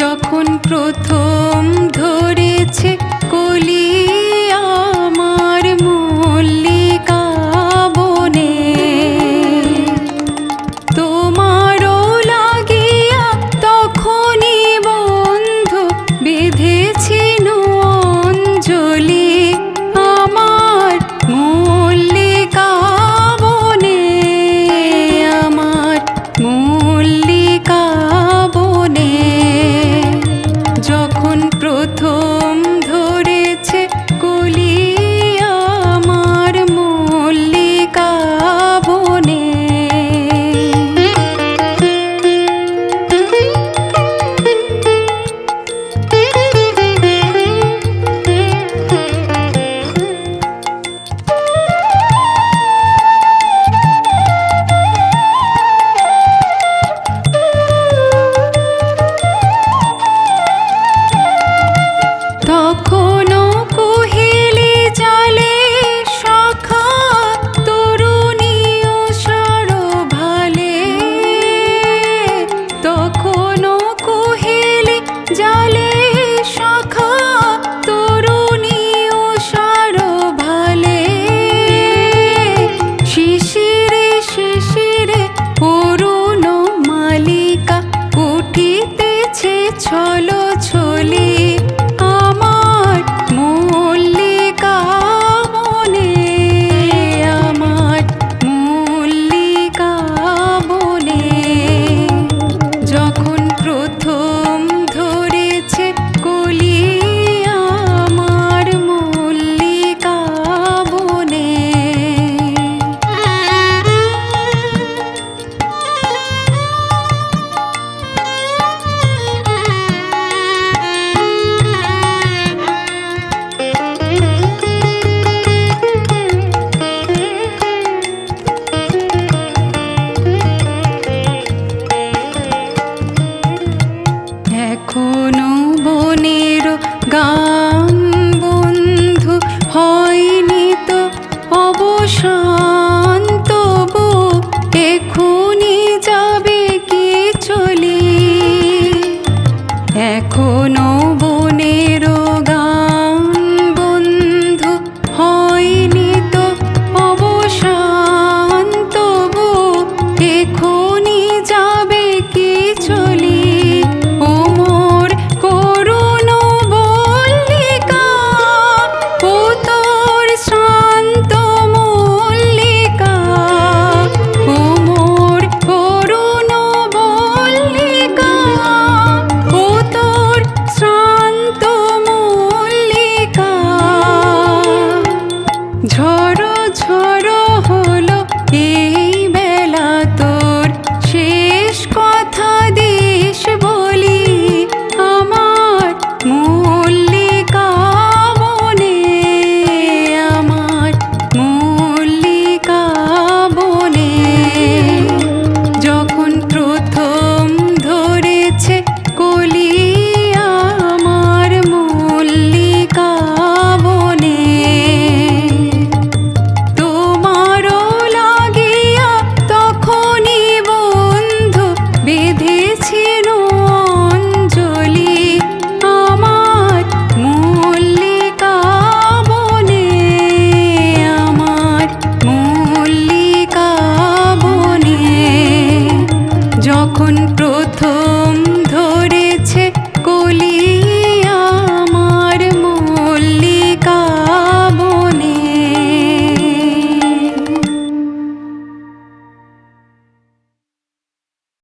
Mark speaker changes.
Speaker 1: যখন প্রথম ধরেছে কলি আমার মল্লিকা বনে, তোমারও লাগিয়া তখনই বন্ধু বেঁধেছিল অঞ্জলি আমার মল্লিকা বনে, আমার মল্লিকা বনে। যখন প্রথম ধরেছে কলি আমার মল্লিকা বনে। তখনও কোহেলি জালে শাখা তরুণী উষার ভালে, তখনও কোহেলি জালে শাখা তরুণী উষার ভালে। শিশিরে শিশিরে অরুণ মালিকা উঠিতেছে ছলো ছলি আমার মল্লিকা বনে, আমার মল্লিকা বনে। যখন প্রথম ধরেছে কলি আমার মল্লিকা বনে। এখনো বনের গান